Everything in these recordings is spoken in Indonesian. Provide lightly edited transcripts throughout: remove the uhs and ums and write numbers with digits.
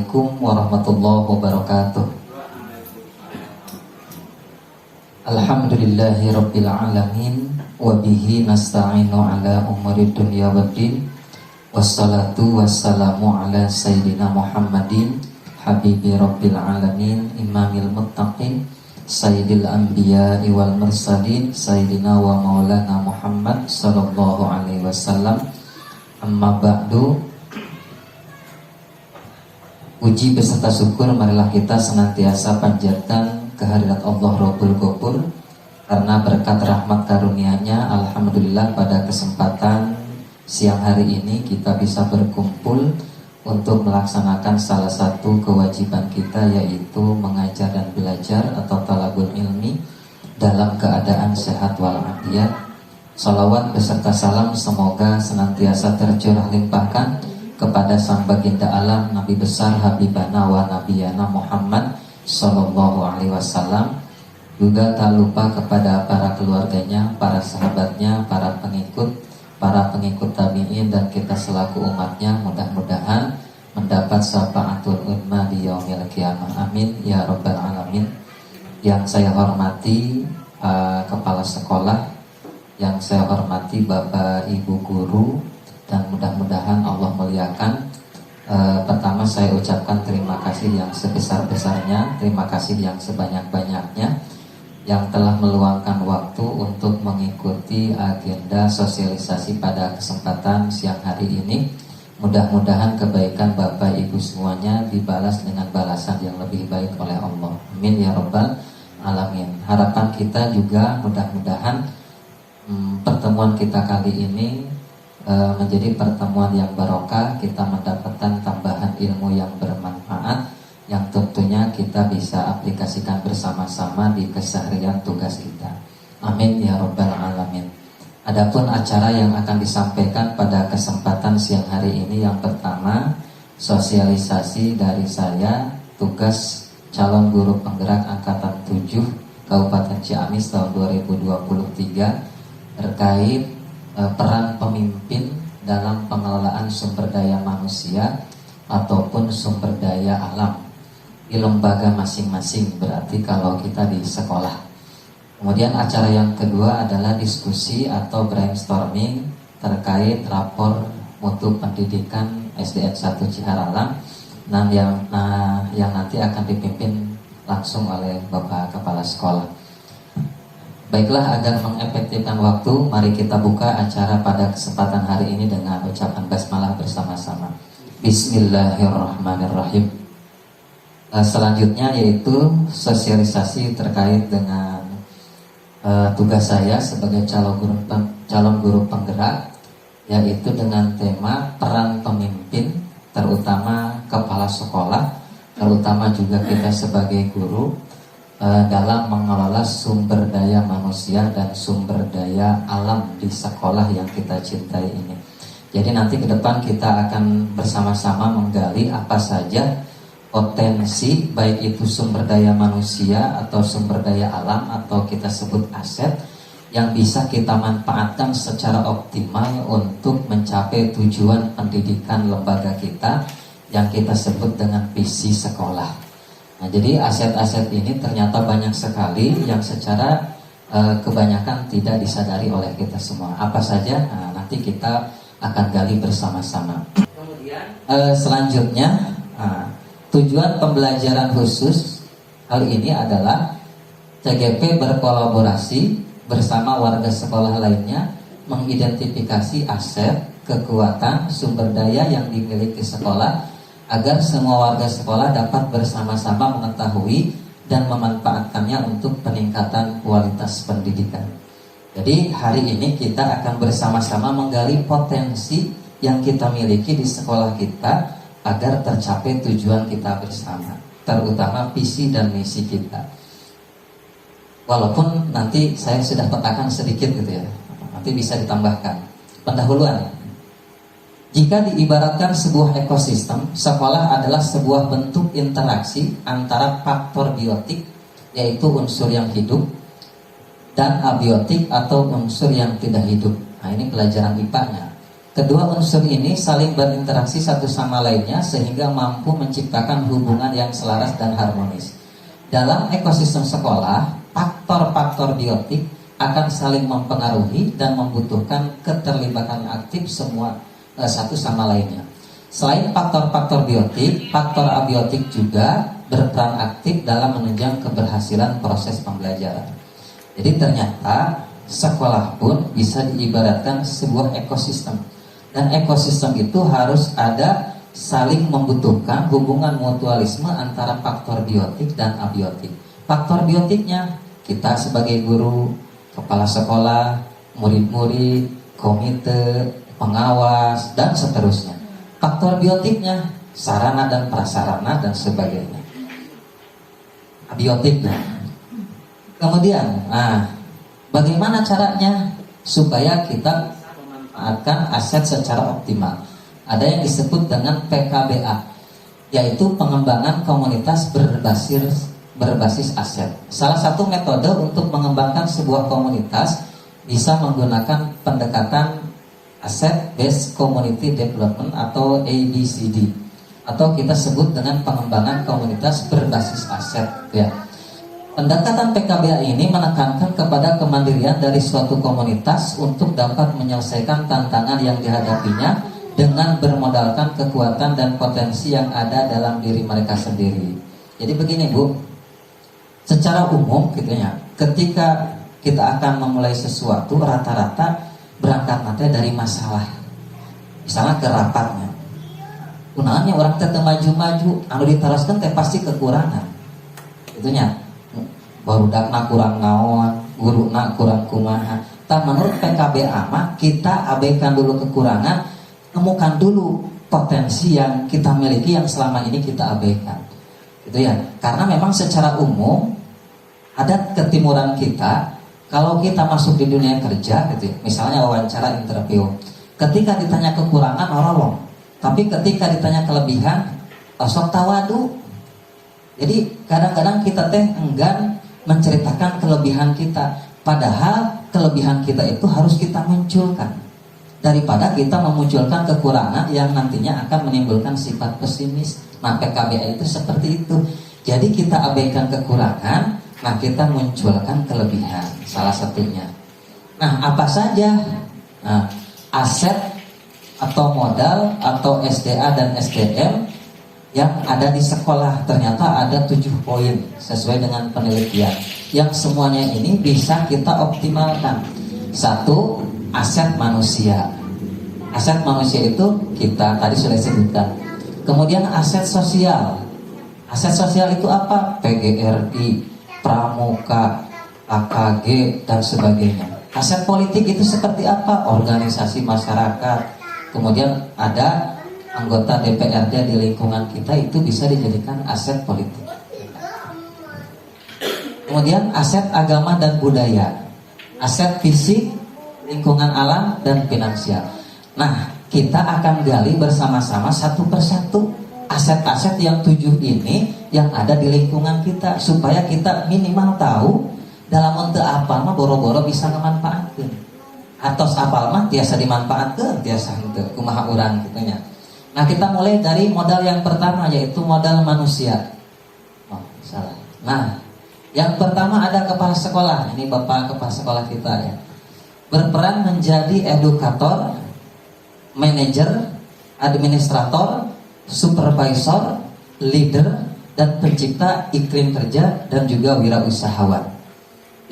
Assalamualaikum warahmatullahi wabarakatuh. Alhamdulillahi rabbil alamin, wabihi nasta'inu ala umuri dunya waddin, wassalatu wassalamu ala sayyidina Muhammadin habibi rabbil alamin, imamil muttaqin, sayyidil anbiya'i wal mursalin, sayyidina wa maulana Muhammad sallallahu alaihi wasallam. Amma ba'du. Puji beserta syukur marilah kita senantiasa panjatkan kehadirat Allah Rabbul Ghafur, karena berkat rahmat karunia-Nya alhamdulillah pada kesempatan siang hari ini kita bisa berkumpul untuk melaksanakan salah satu kewajiban kita, yaitu mengajar dan belajar atau talabul ilmi dalam keadaan sehat walafiat. Salawat beserta salam semoga senantiasa tercurah limpahkan kepada sang baginda alam, Nabi besar Habibana wa Nabiyana Muhammad sallallahu alaihi wasallam. Juga tak lupa kepada para keluarganya, para sahabatnya, para pengikut tabi'in, dan kita selaku umatnya mudah-mudahan mendapat syafaatul uzma di yaumil qiyamah. Amin ya rabbal alamin. Yang saya hormati kepala sekolah, yang saya hormati Bapak Ibu guru, dan mudah-mudahan Allah muliakan. Pertama saya ucapkan terima kasih yang sebesar-besarnya, terima kasih yang sebanyak-banyaknya yang telah meluangkan waktu untuk mengikuti agenda sosialisasi pada kesempatan siang hari ini. Mudah-mudahan kebaikan Bapak Ibu semuanya dibalas dengan balasan yang lebih baik oleh Allah. Amin ya rabbal alamin. Harapan kita juga mudah-mudahan pertemuan kita kali ini menjadi pertemuan yang barokah, kita mendapatkan tambahan ilmu yang bermanfaat, yang tentunya kita bisa aplikasikan bersama-sama di keseharian tugas kita. Amin ya rabbal alamin. Adapun acara yang akan disampaikan pada kesempatan siang hari ini, yang pertama sosialisasi dari saya, tugas calon guru penggerak angkatan 7 Kabupaten Ciamis tahun 2023 terkait peran pemimpin dalam pengelolaan sumber daya manusia ataupun sumber daya alam di lembaga masing-masing, berarti kalau kita di sekolah. Kemudian acara yang kedua adalah diskusi atau brainstorming terkait rapor mutu pendidikan SDN 1 Ciharalang, yang nanti akan dipimpin langsung oleh Bapak Kepala Sekolah. Baiklah, agar mengefektifkan waktu, mari kita buka acara pada kesempatan hari ini dengan ucapan basmalah bersama-sama. Bismillahirrahmanirrahim. Selanjutnya yaitu sosialisasi terkait dengan tugas saya sebagai calon guru penggerak, yaitu dengan tema peran pemimpin, terutama kepala sekolah, terutama juga kita sebagai guru, dalam mengelola sumber daya manusia dan sumber daya alam di sekolah yang kita cintai ini. Jadi nanti ke depan kita akan bersama-sama menggali apa saja potensi, baik itu sumber daya manusia atau sumber daya alam atau kita sebut aset, yang bisa kita manfaatkan secara optimal untuk mencapai tujuan pendidikan lembaga kita yang kita sebut dengan visi sekolah. Nah, jadi aset-aset ini ternyata banyak sekali yang secara kebanyakan tidak disadari oleh kita semua. Apa saja? Nah, nanti kita akan gali bersama-sama. Kemudian selanjutnya, tujuan pembelajaran khusus kali ini adalah CGP berkolaborasi bersama warga sekolah lainnya mengidentifikasi aset, kekuatan, sumber daya yang dimiliki sekolah, agar semua warga sekolah dapat bersama-sama mengetahui dan memanfaatkannya untuk peningkatan kualitas pendidikan. Jadi hari ini kita akan bersama-sama menggali potensi yang kita miliki di sekolah kita agar tercapai tujuan kita bersama, terutama visi dan misi kita. Walaupun nanti saya sudah petakan sedikit gitu ya, nanti bisa ditambahkan pendahuluan. Jika diibaratkan sebuah ekosistem, sekolah adalah sebuah bentuk interaksi antara faktor biotik, yaitu unsur yang hidup, dan abiotik atau unsur yang tidak hidup. Nah, ini pelajaran IPA-nya. Kedua unsur ini saling berinteraksi satu sama lainnya sehingga mampu menciptakan hubungan yang selaras dan harmonis. Dalam ekosistem sekolah, faktor-faktor biotik akan saling mempengaruhi dan membutuhkan keterlibatan aktif semua satu sama lainnya. Selain faktor-faktor biotik, faktor abiotik juga berperan aktif dalam menunjang keberhasilan proses pembelajaran. Jadi ternyata sekolah pun bisa diibaratkan sebuah ekosistem. Dan ekosistem itu harus ada saling membutuhkan hubungan mutualisme antara faktor biotik dan abiotik. Faktor biotiknya kita sebagai guru, kepala sekolah, murid-murid, komite, pengawas, dan seterusnya. Faktor biotiknya sarana dan prasarana dan sebagainya. Abiotiknya. Kemudian, bagaimana caranya supaya kita memanfaatkan aset secara optimal? Ada yang disebut dengan PKBA, yaitu pengembangan komunitas berbasis aset. Salah satu metode untuk mengembangkan sebuah komunitas bisa menggunakan pendekatan Asset Based Community Development atau ABCD, atau kita sebut dengan pengembangan komunitas berbasis aset, ya. Pendekatan PKBA ini menekankan kepada kemandirian dari suatu komunitas untuk dapat menyelesaikan tantangan yang dihadapinya dengan bermodalkan kekuatan dan potensi yang ada dalam diri mereka sendiri. Jadi begini Bu, secara umum gitu ya, ketika kita akan memulai sesuatu rata-rata berangkat dari masalah. Misalnya ke rapatnya, kunaannya orang teh maju-maju, anu ditaraskan teh pasti kekurangan. Itunya barudakna kurang naon, guruna kurang kumaha. Tah menurut PKBA mah kita abaikan dulu kekurangan, temukan dulu potensi yang kita miliki yang selama ini kita abaikan. Gitu ya. Karena memang secara umum adat ketimuran kita, kalau kita masuk di dunia kerja gitu ya, misalnya wawancara interview, ketika ditanya kekurangan orang, tapi ketika ditanya kelebihan sok tawadu. Jadi kadang-kadang kita teh enggan menceritakan kelebihan kita, padahal kelebihan kita itu harus kita munculkan daripada kita memunculkan kekurangan yang nantinya akan menimbulkan sifat pesimis. Nah, PKBA itu seperti itu. Jadi kita abaikan kekurangan, nah kita munculkan kelebihan, salah satunya. Nah, apa saja aset atau modal atau SDA dan SDM yang ada di sekolah? Ternyata ada 7 poin sesuai dengan penelitian yang semuanya ini bisa kita optimalkan. 1, aset manusia. Aset manusia itu kita tadi sudah sebutkan. Kemudian aset sosial. Aset sosial itu apa? PGRI, Pramuka, AKG, dan sebagainya. Aset politik itu seperti apa? Organisasi masyarakat. Kemudian ada anggota DPRD di lingkungan kita, itu bisa dijadikan aset politik. Kemudian aset agama dan budaya, aset fisik, lingkungan alam, dan finansial. Nah, kita akan gali bersama-sama satu persatu aset-aset yang 7 ini yang ada di lingkungan kita, supaya kita minimal tahu dalam untuk apa mah boro-boro bisa memanfaatkan, atau apal mah tiasa dimanfaatkan, tiasa itu kumaha urang gitunya. Nah, kita mulai dari modal yang pertama, yaitu modal manusia. Oh, salah. Nah, yang pertama ada kepala sekolah. Ini Bapak kepala sekolah kita ya. Berperan menjadi edukator, manajer, administrator, supervisor, leader, dan pencipta iklim kerja dan juga wirausahawan.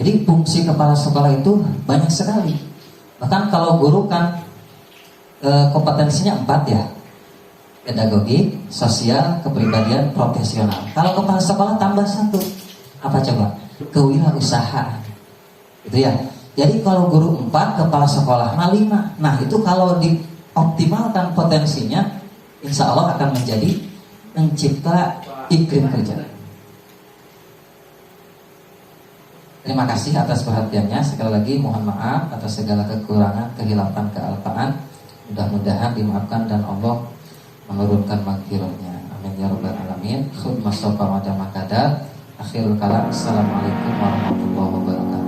Jadi fungsi kepala sekolah itu banyak sekali. Bahkan kalau guru kan kompetensinya 4 ya. Pedagogi, sosial, kepribadian, profesional. Kalau kepala sekolah tambah 1. Apa coba? Kewirausahaan. Itu ya. Jadi kalau guru 4, kepala sekolah 5. Nah, itu kalau dioptimalkan potensinya, insya Allah akan menjadi pencipta iklim kerja. Terima kasih atas perhatiannya. Sekali lagi mohon maaf atas segala kekurangan, kehilapan, kealpaan. Mudah-mudahan dimaafkan dan Allah menurunkan maghfirahnya. Amin ya rabbal alamin. Khudmas sofa wa jamakadar. Akhirul kalam. Assalamualaikum warahmatullahi wabarakatuh.